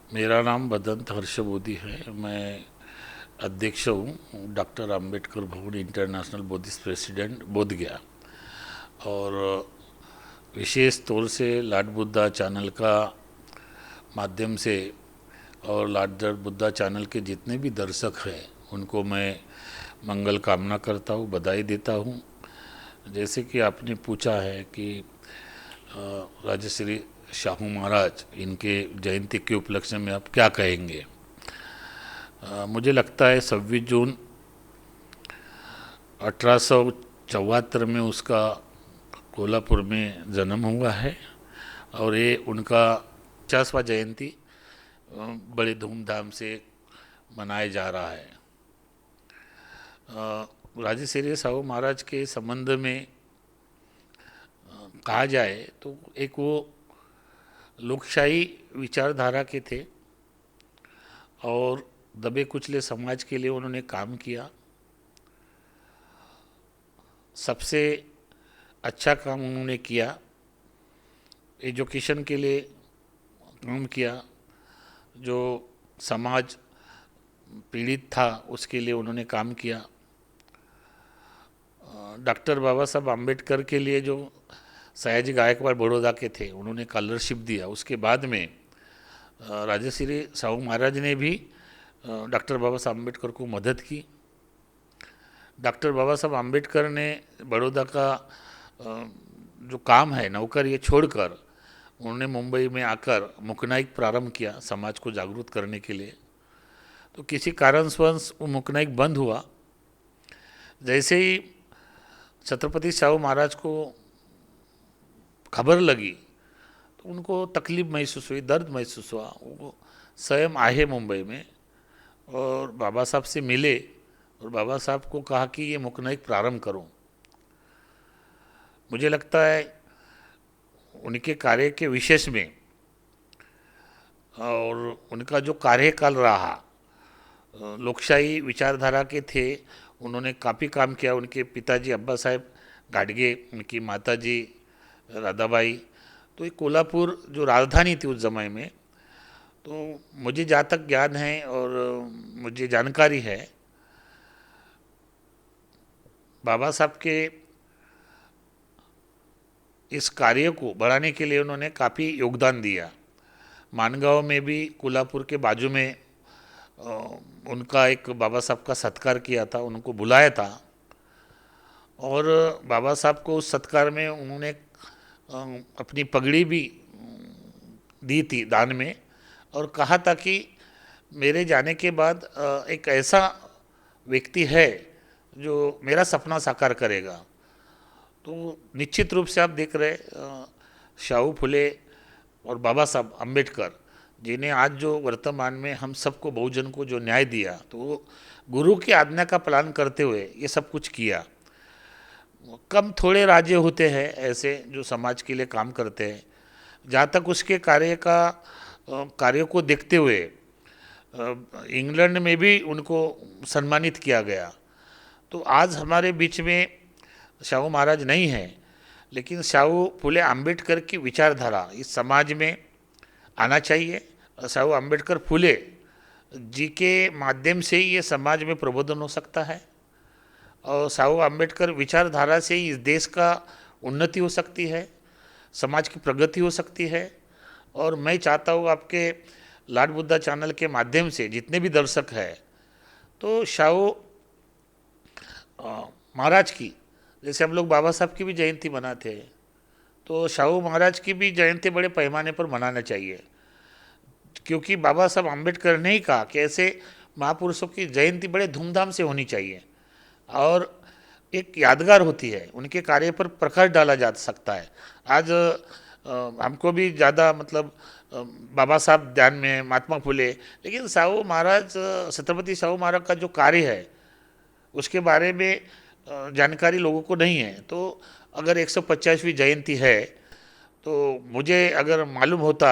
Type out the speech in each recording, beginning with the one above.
मेरा नाम बदंत हर्ष बोधी है। मैं अध्यक्ष हूँ डॉक्टर अंबेडकर भवन इंटरनेशनल बोधिस प्रेसिडेंट बोधगया। और विशेष तौर से लॉर्ड बुद्धा चैनल का माध्यम से और लॉर्ड बुद्धा चैनल के जितने भी दर्शक हैं उनको मैं मंगल कामना करता हूँ, बधाई देता हूँ। जैसे कि आपने पूछा है कि राजश्री शाहू महाराज इनके जयंती के उपलक्ष्य में आप क्या कहेंगे। मुझे लगता है 26 जून 1874 में उसका कोल्हापुर में जन्म हुआ है और ये उनका 50वां जयंती बड़े धूमधाम से मनाया जा रहा है। राजश्री साहू महाराज के संबंध में कहा जाए तो एक वो लोकशाही विचारधारा के थे और दबे कुचले समाज के लिए उन्होंने काम किया। सबसे अच्छा काम उन्होंने किया, एजुकेशन के लिए काम किया। जो समाज पीड़ित था उसके लिए उन्होंने काम किया। डॉक्टर बाबा साहब आम्बेडकर के लिए जो सयाजी गायकवाड़ बड़ौदा के थे उन्होंने स्कॉलरशिप दिया। उसके बाद में राजश्री साहू महाराज ने भी डॉक्टर बाबा साहब आम्बेडकर को मदद की। डॉक्टर बाबा साहब आम्बेडकर ने बड़ौदा का जो काम है नौकर ये छोड़कर उन्होंने मुंबई में आकर मुकनाइक प्रारंभ किया समाज को जागरूक करने के लिए। तो किसी कारणवश वो मुकनाइक बंद हुआ। जैसे ही छत्रपति शाहू महाराज को खबर लगी तो उनको तकलीफ महसूस हुई, दर्द महसूस हुआ। वो स्वयं आए मुंबई में और बाबा साहब से मिले और बाबा साहब को कहा कि ये मुकनाइक प्रारंभ करो। मुझे लगता है उनके कार्य के विशेष में और उनका जो कार्यकाल रहा लोकशाही विचारधारा के थे, उन्होंने काफ़ी काम किया। उनके पिताजी अब्बा साहब गाडगे, उनकी माताजी राधाबाई, तो ये कोल्हापुर जो राजधानी थी उस समय में, तो मुझे जहाँ तक ज्ञान है और मुझे जानकारी है बाबा साहब के इस कार्य को बढ़ाने के लिए उन्होंने काफ़ी योगदान दिया। मानगांव में भी कोल्हापुर के बाजू में उनका एक बाबा साहब का सत्कार किया था, उनको बुलाया था और बाबा साहब को उस सत्कार में उन्होंने अपनी पगड़ी भी दी थी दान में और कहा था कि मेरे जाने के बाद एक ऐसा व्यक्ति है जो मेरा सपना साकार करेगा। तो निश्चित रूप से आप देख रहे शाहू फुले और बाबा साहब अम्बेडकर जिन्हें आज जो वर्तमान में हम सबको बहुजन को जो न्याय दिया, तो वो गुरु की आज्ञा का पालन करते हुए ये सब कुछ किया। कम थोड़े राज्य होते हैं ऐसे जो समाज के लिए काम करते हैं। जहाँ तक उसके कार्य को देखते हुए इंग्लैंड में भी उनको सम्मानित किया गया। तो आज हमारे बीच में शाहू महाराज नहीं है, लेकिन शाहू फुले अम्बेडकर की विचारधारा इस समाज में आना चाहिए। शाहू अम्बेडकर फुले जी के माध्यम से ही ये समाज में प्रबोधन हो सकता है और शाहू अम्बेडकर विचारधारा से ही इस देश का उन्नति हो सकती है, समाज की प्रगति हो सकती है। और मैं चाहता हूँ आपके लॉर्ड बुद्धा चैनल के माध्यम से जितने भी दर्शक हैं तो शाहू महाराज की, जैसे हम लोग बाबा साहब की भी जयंती मनाते हैं, तो शाहू महाराज की भी जयंती बड़े पैमाने पर मनाना चाहिए। क्योंकि बाबा साहब आम्बेडकर ने ही कहा कि ऐसे महापुरुषों की जयंती बड़े धूमधाम से होनी चाहिए और एक यादगार होती है, उनके कार्य पर प्रकाश डाला जा सकता है। आज हमको भी ज़्यादा मतलब बाबा साहब ध्यान में है, महात्मा फुले, लेकिन साहू महाराज छत्रपति साहू महाराज का जो कार्य है उसके बारे में जानकारी लोगों को नहीं है। तो अगर 150वीं जयंती है तो मुझे अगर मालूम होता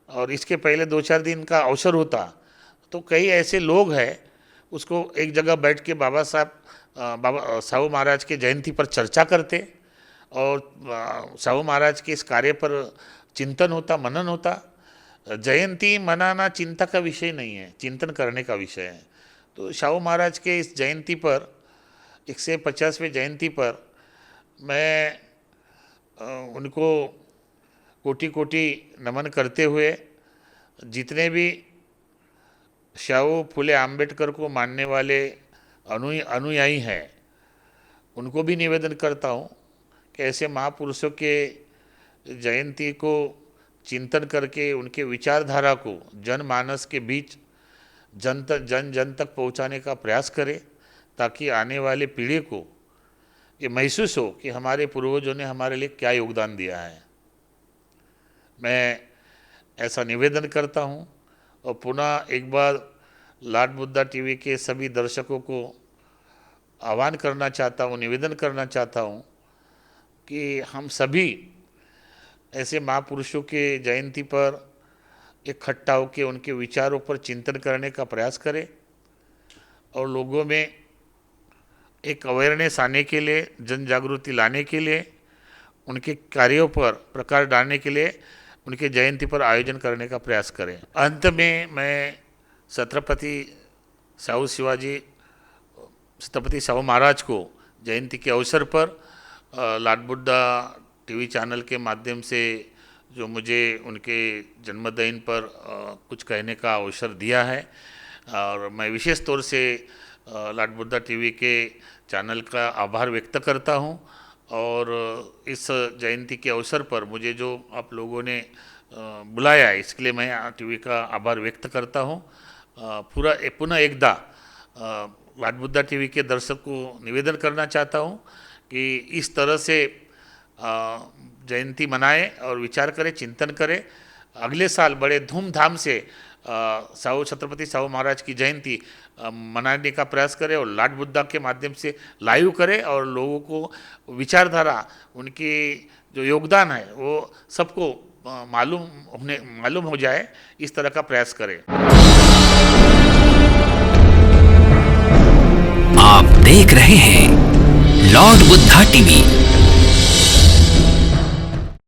और इसके पहले 2-4 दिन का अवसर होता तो कई ऐसे लोग हैं उसको एक जगह बैठ के बाबा साहू महाराज के जयंती पर चर्चा करते और साहू महाराज के इस कार्य पर चिंतन होता, मनन होता। जयंती मनाना चिंता का विषय नहीं है, चिंतन करने का विषय है। तो शाहू महाराज के इस जयंती पर, 150वें जयंती पर मैं उनको कोटि कोटि नमन करते हुए जितने भी शाहू फुले आम्बेडकर को मानने वाले अनुयायी हैं उनको भी निवेदन करता हूँ कि ऐसे महापुरुषों के जयंती को चिंतन करके उनके विचारधारा को जनमानस के बीच जन तक पहुँचाने का प्रयास करें, ताकि आने वाले पीढ़ी को ये महसूस हो कि हमारे पूर्वजों ने हमारे लिए क्या योगदान दिया है। मैं ऐसा निवेदन करता हूँ और पुनः एक बार लाड बुद्धा टीवी के सभी दर्शकों को आह्वान करना चाहता हूँ, निवेदन करना चाहता हूँ कि हम सभी ऐसे महापुरुषों के जयंती पर इकट्ठा होकर उनके विचारों पर चिंतन करने का प्रयास करें और लोगों में एक अवेयरनेस आने के लिए, जन जागृति लाने के लिए, उनके कार्यों पर प्रकाश डालने के लिए उनके जयंती पर आयोजन करने का प्रयास करें। अंत में मैं छत्रपति शाहू महाराज को जयंती के अवसर पर लाड बुद्धा टीवी चैनल के माध्यम से जो मुझे उनके जन्मदिन पर कुछ कहने का अवसर दिया है, और मैं विशेष तौर से लाड बुद्धा टीवी के चैनल का आभार व्यक्त करता हूं। और इस जयंती के अवसर पर मुझे जो आप लोगों ने बुलाया है, इसके लिए मैं टीवी का आभार व्यक्त करता हूं। पुनः एकदा लाड बुद्धा टीवी के दर्शक को निवेदन करना चाहता हूं कि इस तरह से जयंती मनाएं और विचार करें, चिंतन करें। अगले साल बड़े धूमधाम से छत्रपति शाहू महाराज की जयंती मनाने का प्रयास करें और लाड बुद्धा के माध्यम से लाइव करें और लोगों को विचारधारा, उनकी जो योगदान है वो सबको मालूम हो जाए, इस तरह का प्रयास करें। आप देख रहे हैं लॉर्ड बुद्धा टीवी।